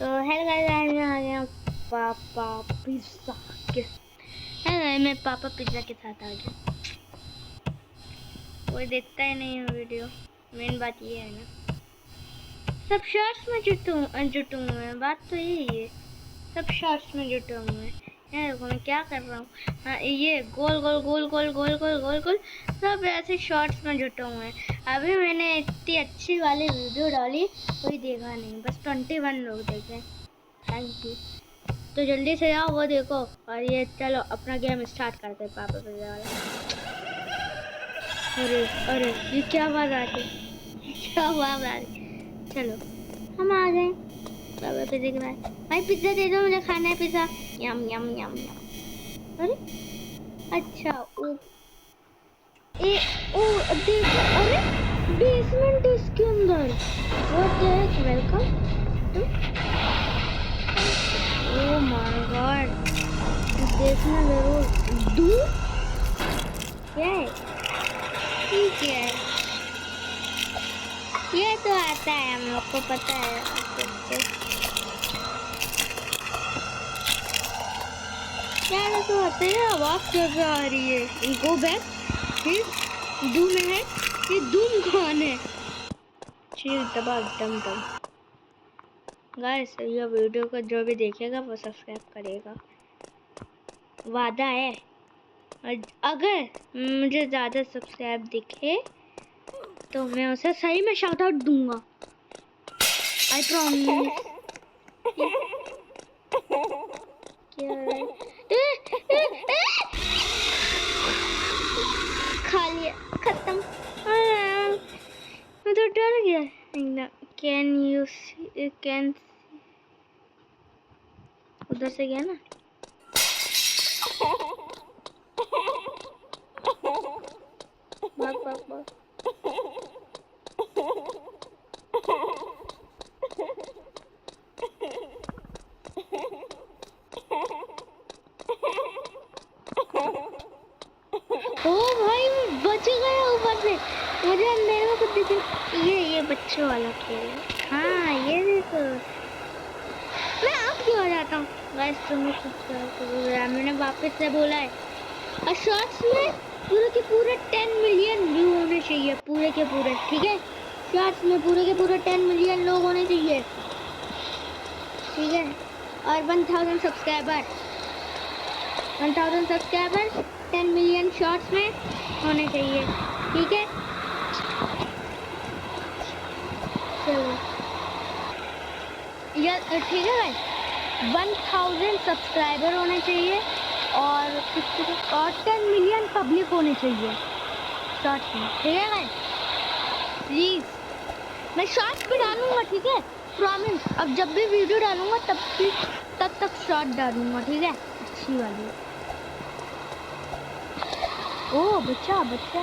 तो hello guys, आज आ गया पापा पिज्ज़ा के। हेलो, मैं पापा पिज्ज़ा के साथ आ गया। कोई देखता ही नहीं है वीडियो, मेन बात ये है ना। सब शॉर्ट्स में जुटे हुए हैं, बात तो यही है। सब शॉर्ट्स में जुटे हुए हैं। देखो मैं क्या कर रहा हूँ। हाँ, ये गोल गोल गोल गोल गोल गोल गोल गोल सब ऐसे शॉर्ट्स में जुटे हुए हैं। अभी मैंने इतनी अच्छी वाली वीडियो डाली, कोई देखा नहीं, बस 21 लोग देखे। Thank you. तो जल्दी से आओ वो देखो, और ये चलो अपना गेम स्टार्ट करते हैं पापा पिज्जा वाला। अरे अरे ये क्या आवाज आ रही, क्या आवाज आ रही। चलो हम आ गए पापा पिज्जा के बाद। भाई पिज्जा दे दो, मुझे खाना है पिज्जा। यम यम यम यम। अरे अच्छा ओ देखो, अरे बेसमेंट इसके अंदर। What the heck, welcome. Oh my God, देखना जरूर। दूर क्या है, ठीक है, ये तो आता है, हम लोग को पता है। यार तो आते हैं, आवाज कैसे आ रही है। गो बैक, फिर दूम है, ये दूम कौन है। चीर दबा दम दम। गाइस ये वीडियो को जो भी देखेगा वो सब्सक्राइब करेगा, वादा है। अगर मुझे ज़्यादा सब्सक्राइब दिखे तो मैं उसे सही में शाउट आउट दूंगा, आई प्रॉमिस। खा लिया, खत्म। मैं तो डर गया एकदम। कैन यू कैन, उधर से गया ना। भाग भाग भाग। ओ भाई मैं बच गया ऊपर से, मुझे अंधेरे में कुछ दिखे। ये बच्चों वाला खेल है। हाँ ये देखो, मैं अब क्यों आ जाता हूँ। गाइस तुम्हें सब्सक्राइब करो, मैंने वापस से बोला है। और शॉर्ट्स में पूरे के पूरे 10 मिलियन व्यू होने चाहिए, पूरे के पूरे, ठीक है। शॉर्ट्स में पूरे के पूरे 10 मिलियन लोग होने चाहिए, ठीक है। और 1000 सब्सक्राइबर 10 मिलियन शॉर्ट्स में होने चाहिए, ठीक है। चलो ये ठीक है भाई, 1000 सब्सक्राइबर होने चाहिए और 10 मिलियन पब्लिक होने चाहिए शॉर्ट्स में, ठीक है भाई। प्लीज मैं शॉर्ट्स भी डालूंगा, ठीक है, प्रॉमिस। अब जब भी वीडियो डालूंगा तब तक शॉर्ट डालूंगा, ठीक है, अच्छी वाली। ओ बच्चा बच्चा,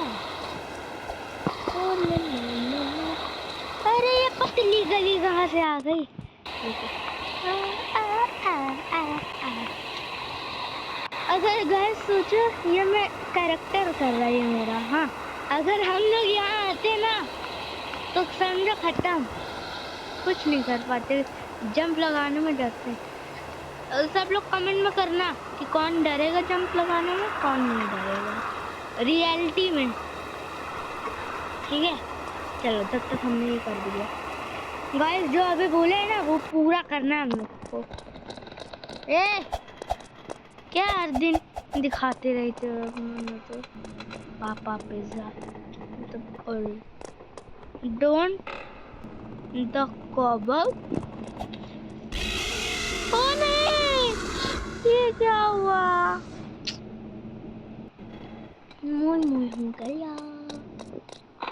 अरे ये पतली गली कहाँ से आ गई। अगर गाइस सोचो ये मैं कैरेक्टर कर रही हूँ मेरा। हाँ अगर हम लोग यहाँ आते ना तो समझो खत्म, कुछ नहीं कर पाते, जंप लगाने में डरते। सब लोग कमेंट में करना कि कौन डरेगा जंप लगाने में, कौन नहीं डरेगा रियलिटी में, ठीक है। चलो तब तक हमने ये कर दिया गाइस, जो अभी बोले है ना वो पूरा करना है हम लोग को। क्या हर दिन दिखाते रहते हो तो पापा पिज्जा, मतलब डोंट द कॉबल। ओ नहीं, ये क्या हुआ, मुन मुन हो गया,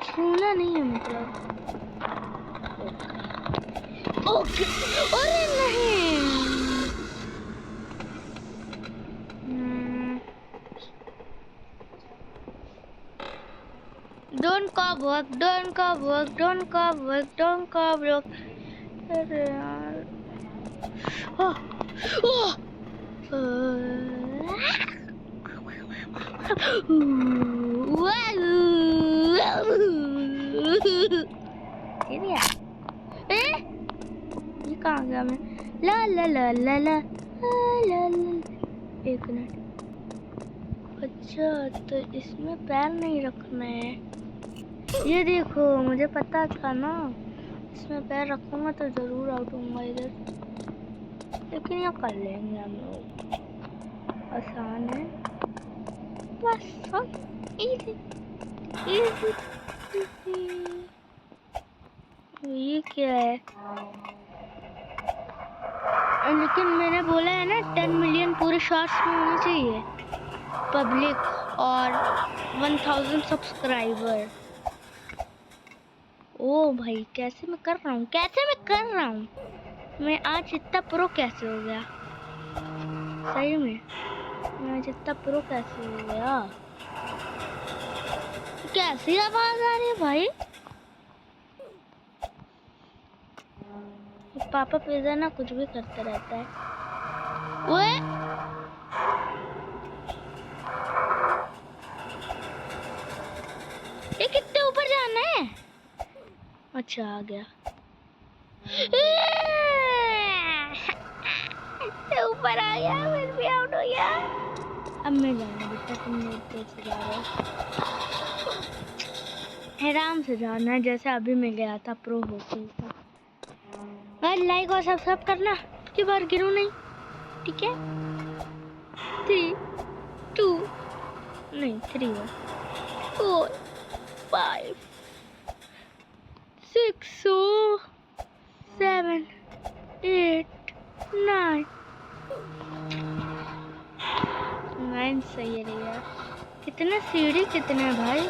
छूना नहीं है मतलब। ओके अरे नहीं, don't cob work, don't cob work, don't cob work, don't cob work। अरे यार, ये कहाँ गया मैं? ला ला ला ला ला ला ला। एक मिनट। अच्छा तो इसमें पैर नहीं रखना है। ये देखो मुझे पता था ना, इसमें पैर रखूंगा तो जरूर आउट होऊंगा इधर, लेकिन ये कर लेंगे हम लोग, आसान है बस। Easy easy. ये क्या है? लेकिन मैंने बोला है ना 10 मिलियन पूरे शॉर्ट्स में होने चाहिए पब्लिक और 1000 सब्सक्राइबर। ओ भाई कैसे मैं कर रहा हूँ, कैसे मैं कर रहा हूँ? मैं आज इतना प्रो कैसे हो गया? सही में मैं आज इतना प्रो कैसे हो गया? कैसी आवाज आ रही है भाई? पापा पिज़्ज़ा ना कुछ भी करता रहता है। ओए ये कितने ऊपर जाना है? अच्छा आ गया। इतने ऊपर आ गया, फिर भी आउट हो गया। अब मैं जाना बेटा, तुम मेरे तेज से जा रहे हो। आराम से जाना है जैसे अभी मैं गया था प्रो होके। लाइक और सब्सक्राइब करना की बार गिरूं नहीं, ठीक है? 3 2 नहीं 3 1 4 5 6 7 8 9 सही है यार। कितने सीढ़ी कितने है भाई?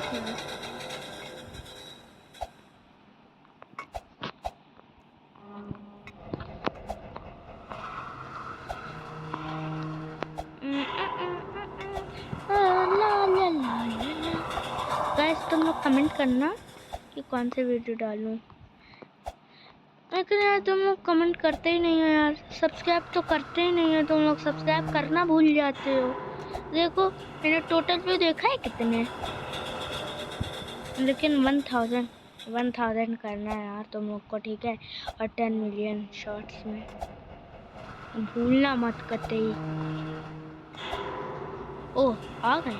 गाइस तुम लोग कमेंट करना कि कौन से वीडियो डालूं। लेकिन यार तुम लोग कमेंट करते ही नहीं हो यार, सब्सक्राइब तो करते ही नहीं हो तुम लोग, सब्सक्राइब करना भूल जाते हो। देखो मैंने टोटल पे देखा है कितने, लेकिन 1000 करना है यार तुम लोग को, ठीक है? और 10 मिलियन शॉर्ट्स में भूलना मत करते ही। ओह आ गए।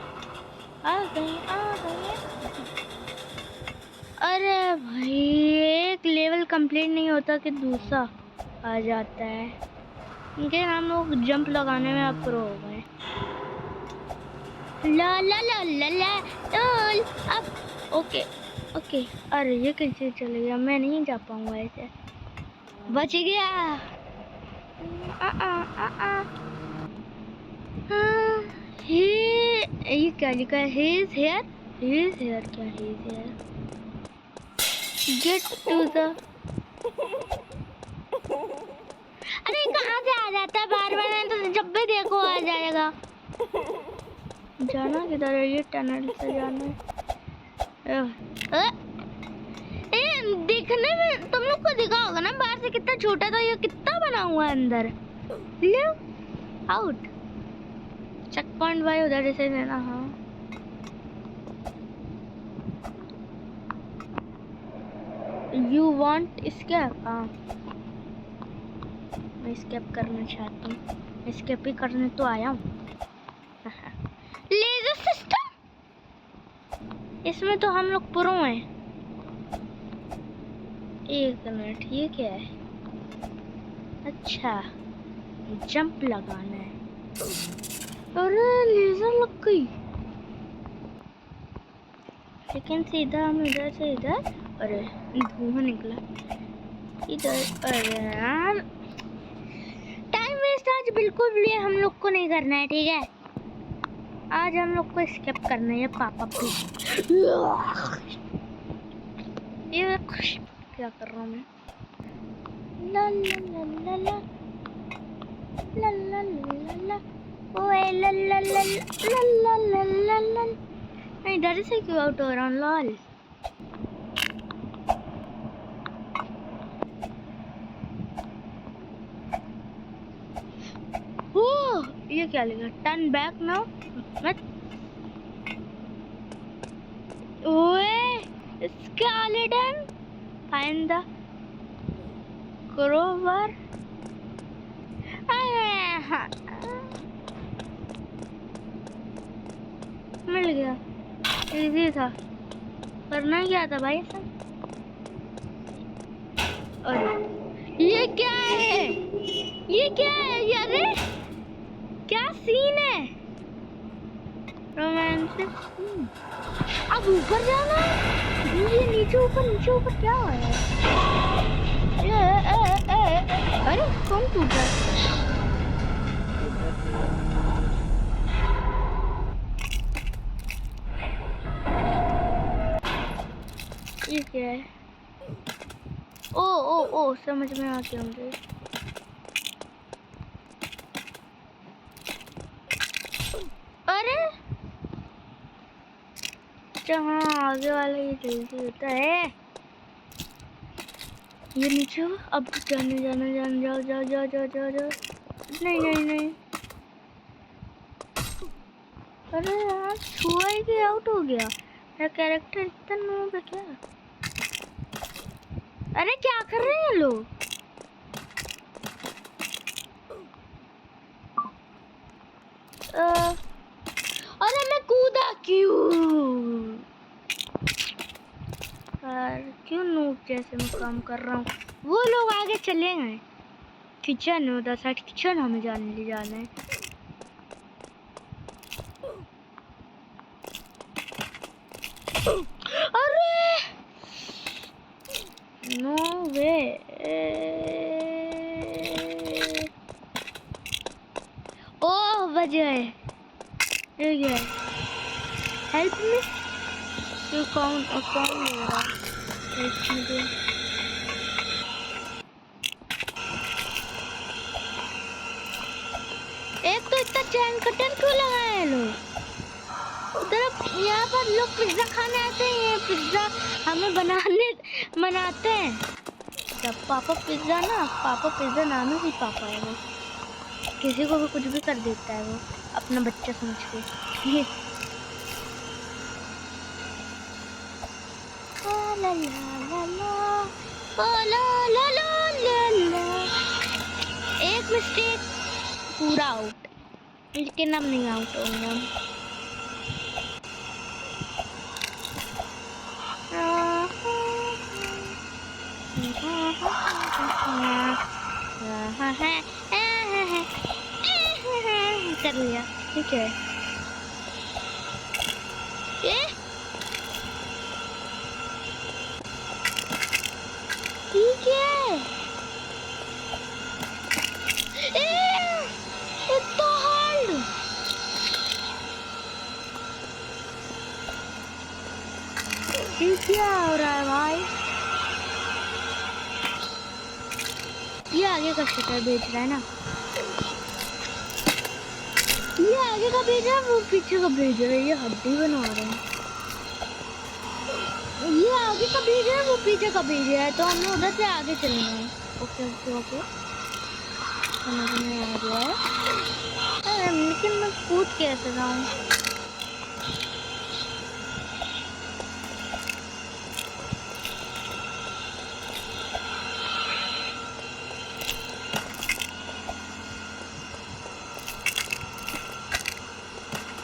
अरे भाई एक लेवल कंप्लीट नहीं होता कि दूसरा आ जाता है, क्योंकि हम लोग जंप लगाने में अब प्रो हो गए। ला ला ला ला ला अब ओके। अरे ये कैसे चले गया? मैं नहीं जा पाऊंगा ऐसे। बच गया। ये क्या लिखा है? His hair क्या? His hair get to the। अरे कहाँ से आ जाता है बार बार? तो जब भी देखो आ जाएगा। जाना किधर है? ये टनल से जाना है। दिखने में तुम लोग को दिखा होगा ना बाहर से कितना छोटा था, ये कितना बना हुआ है अंदर। आउट। चेक पॉइंट भाई उधर से लेना। हाँ यू वांट स्केप? हाँ मैं स्केप करना चाहती हूँ, स्केप ही करने तो आया हूँ। लेजर सिस्टम, इसमें तो हम लोग प्रो हैं। एक मिनट ये क्या है? अच्छा जंप लगाना है। अरे लेजर लग गई, लेकिन सीधा हम इधर से इधर। अरे धुआं निकला इधर। अरे यार टाइम वेस्ट आज बिल्कुल भी हम लोग को नहीं करना है, ठीक है? आज हम लोग को स्किप करना है। पापा प्लीज। ये क्या कर रहा हूँ मैं? ला ला ला ला ला ला ला ला ओए ला ला ला ला ला ला ला ला। मैं इधर से क्यों आउट हो रहा हूँ? लॉल। ओह ये क्या लिखा? Turn back now. मत ओए स्केलेटन फाइंड द क्रोबार। मिल गया, इजी था, करना क्या था भाई सब। अरे ये क्या है, ये क्या है यार, क्या सीन है। रोमांटिक। अब ऊपर जाना, ये नीचे ऊपर क्या है ये। अरे कौन टूटा। ये क्या है। ओ समझ में आ गया मुझे। अरे जहाँ आगे वाला ये जल्दी होता है। ये नीचे अब जाने जाओ। नहीं। अरे यार छुआ ही के आउट हो गया। मेरा कैरेक्टर इतना नूब है क्या। अरे क्या कर रहे हैं लोग। अरे मैं कूदा क्यों यार, क्यों नूब जैसे मैं काम कर रहा हूँ। वो लोग आगे चले गए किचन, उधर साइड किचन हमें जाना है। अरे नो वे। ओह बच गए। Help me. तो कौन ले रहा हेल्प मुझे। एक तो इतना चैन कटर क्यों लगाए लोग। उधर यहाँ पर लोग पिज्जा खाने आते हैं, ये पिज्जा हमें बनाते हैं। जब पापा पिज्जा नाम ही पापा है। वो किसी को भी कुछ भी कर देता है, वो अपना बच्चा समझ के। ला ला ला। एक मिस्टेक पूरा आउट, लेकिन अब नहीं आउट होंगे हम। कर लिया ठीक है। ठीक है इतना हार्ड। ये क्या हो रहा है भाई। ये आगे का शटर बेच रहा है ना, ये आगे का भेज रहा है, वो पीछे का भेज रहा है। ये हड्डी बना रहे हैं। ये आगे का भेज रहा है, वो पीछे का भेज रहा है, तो हमें उधर से आगे चलना है। ओके समझ में आ गया है। लेकिन मैं कूद कैसे जाऊँ।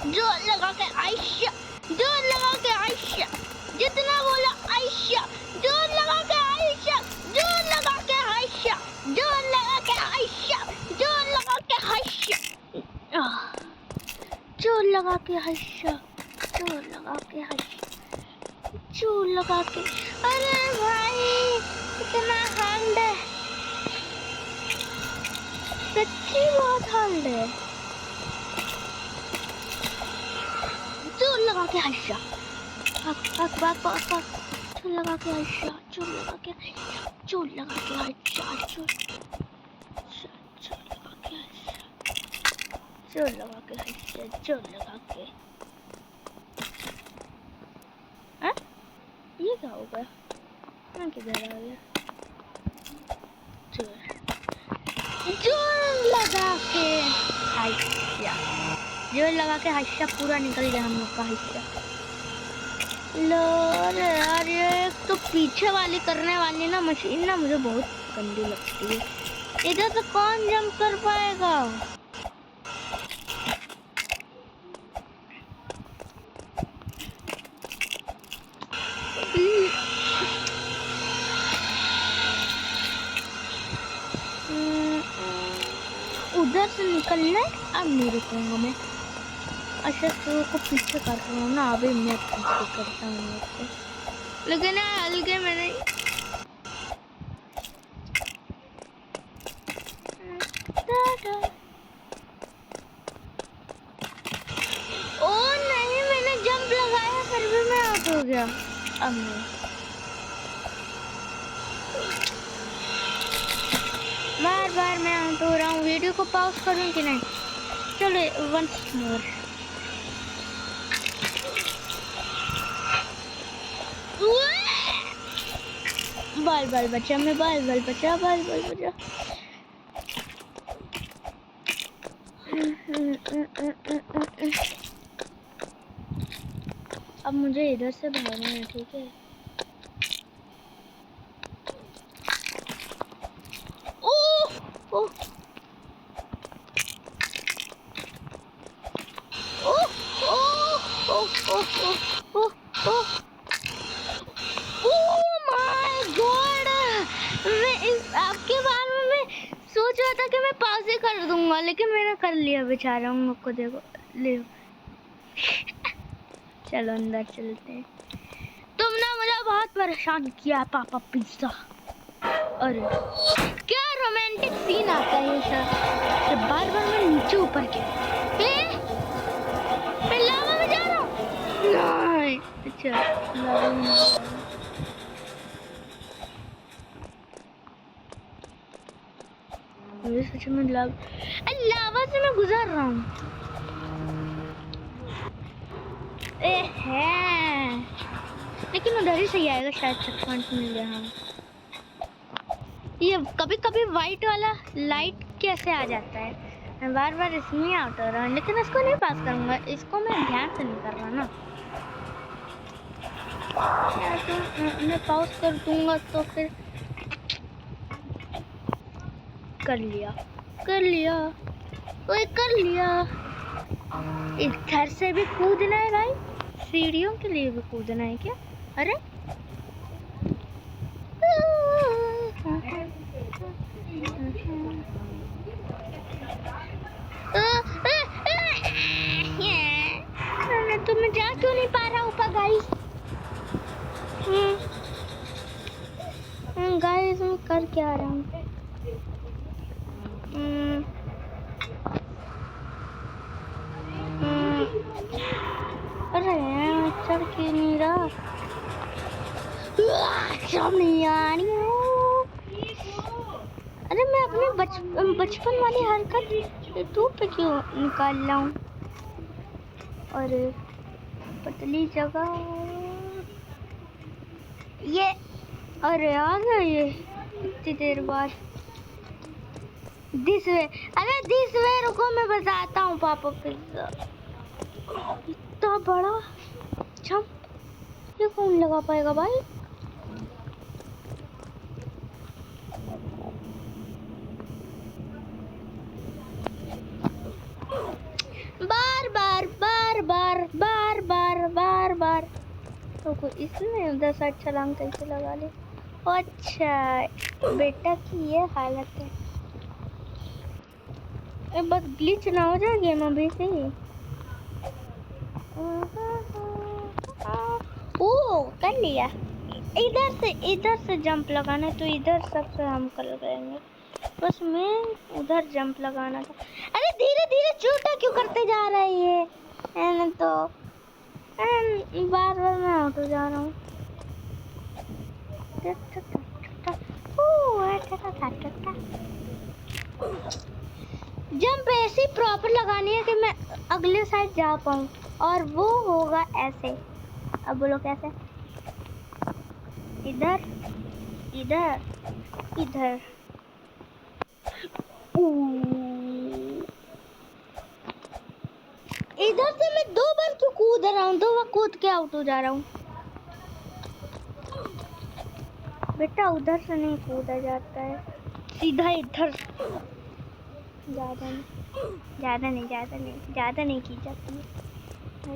जोर लगा के आयशा, जितना बोला आयशा, जोर लगा के आयशा, जोर लगा के आयशा, जोर लगा के आयशा, जोर लगा के आयशा, जोर लगा के आयशा, जोर लगा के आयशा, जोर लगा के। अरे भाई इतना हार्ड है, सच्ची बहुत हार्ड है। जोर लगा के आयशा, जोर लगा के आयशा, जोर लगा के आयशा, जोर लगा के आयशा, जोर लगा के आयशा, जोर लगा के। हाँ ये क्या हो गया, मैं किधर आ गया। जोर लगा के आयशा, जोर लगा के हिस्सा पूरा निकल गया हम लोग का हिस्सा। लो यार ये तो पीछे वाली करने वाली ना मशीन ना मुझे बहुत गंदी लगती है। इधर से कौन जंप कर पाएगा? उधर से निकलना है। अब नहीं रुकूंगा मैं। अच्छा तो को पीछे कर रहा हूँ ना, अभी मैं पीछे करता हूँ उसको, लेकिन हल्के में नहीं। ओ नहीं, मैंने जंप लगाया फिर भी मैं आउट हो गया। अब नहीं, बार बार मैं आउट हो रहा हूँ। वीडियो को पॉज करूँ कि नहीं? चलो वंस मोर। बाल बाल बचा, मैं बाल बाल बचा, बाल बाल बचा। अब मुझे इधर से भागना है, ठीक है? ओह ओह ओह ओह ओह ओह ओह ओह माय गॉड! मैं इस आपके बारे में मैं सोच रहा था कि मैं पास ही कर दूंगा, लेकिन मैंने कर लिया बेचारा। उन लोग को देखो, ले चलो अंदर चलते हैं। तुमने मुझे बहुत परेशान किया पापा पिज्जा। अरे क्या रोमांटिक सीन आता है ये सर। बार बार मैं नीचे ऊपर के मैं लावा में जा रहा हूँ। नहीं अच्छा लावा में नहीं। मुझे सच में लावा से मैं गुजर रहा हूँ। लेकिन उधर ही सही आएगा शायद। चेक पॉइंट मिल गया। हाँ ये कभी कभी वाइट वाला लाइट कैसे आ जाता है? मैं बार बार इसमें आउट हो रहा हूँ, लेकिन इसको नहीं पास करूँगा। इसको मैं ध्यान से नहीं कर रहा ना। मैं पास कर दूंगा तो फिर कर लिया कर लिया ओए कर लिया। इधर से भी कूदना है भाई? सीढ़ियों के लिए भी कूदना है क्या? अरे तो मैं जा क्यों नहीं पा रहा ऊपर गाइस? गाइस मैं कर क्या रहा हूँ? अरे चढ़ के नहीं रहा। नहीं आ रही हूँ। अरे मैं अपने बचपन वाली हरकत तू पे क्यों निकाल रहा हूँ? अरे पतली जगह ये। अरे आ गया ये इतनी देर बाद। दिस वे, अरे दिस वे रुको मैं बताता हूँ पापा। पिज्जा इतना बड़ा जंप ये कौन लगा पाएगा भाई? बार बार बार बार बार बार बार बार रुको, इसमें उधर साइड छलांग कैसे लगा ले? अच्छा बेटा की ये हालत है। बस ग्लिच ना हो जाए गेम अभी से। ओ कर लिया। इधर से जंप लगाना है तो इधर सबसे हम कर जाएंगे। बस मैं उधर जंप लगाना था। अरे धीरे धीरे छोटा क्यों करते जा रहा है ये? तो बार बार मैं आउट हो जा रहा हूँ। जंप ऐसी प्रॉपर लगानी है कि मैं अगले साइड जा पाऊँ, और वो होगा ऐसे। अब बोलो कैसे? इधर इधर इधर। इधर से मैं 2 बार क्यों कूद रहा हूँ? 2 बार कूद के आउट हो जा रहा हूँ। बेटा उधर से नहीं कूदा जाता है, सीधा इधर। ज़्यादा नहीं की जाती है।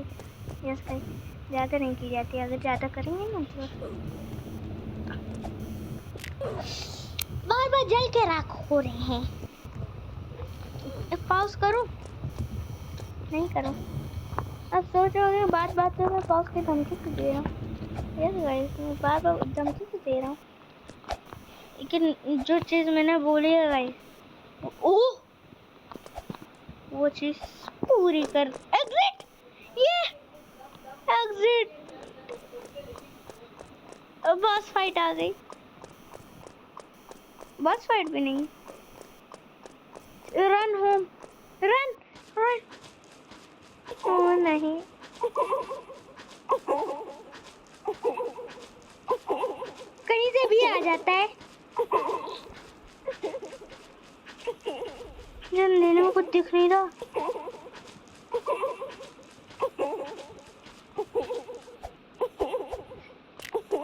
यस गाइस, ज़्यादा नहीं की जाती है। अगर ज़्यादा करेंगे ना तो बार जल के राख हो रहे हैं। पॉज करूं? नहीं करूं। अब सोच रहे हो बात में मैं पॉज की धमकी क्यों दे रहा हूँ। यस गाइस, मैं बार धमकी क्यों दे रहा हूँ, लेकिन जो चीज़ मैंने बोली है गाइस, वो चीज़ पूरी कर। एग्जिट, ये एग्जिट। बॉस फाइट आ गई। बॉस फाइट भी नहीं। Run home, run run. ओ नहीं, कहीं से भी आ जाता है। यार लेने में कुछ दिख नहीं रहा।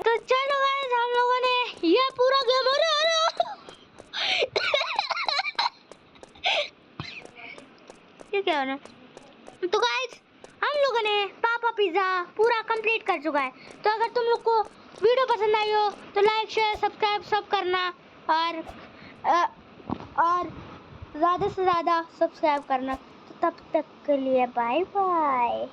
तो चलो गाइस, हम लोगों ने ये पूरा गेम ये क्या हो रहा है। तो गाइस, हम लोगों ने पापा पिज्जा पूरा कंप्लीट कर चुका है। तो अगर तुम लोग को वीडियो पसंद आई हो तो लाइक शेयर सब्सक्राइब सब करना, और ज़्यादा से ज़्यादा सब्सक्राइब करना। तो तब तक के लिए बाय बाय।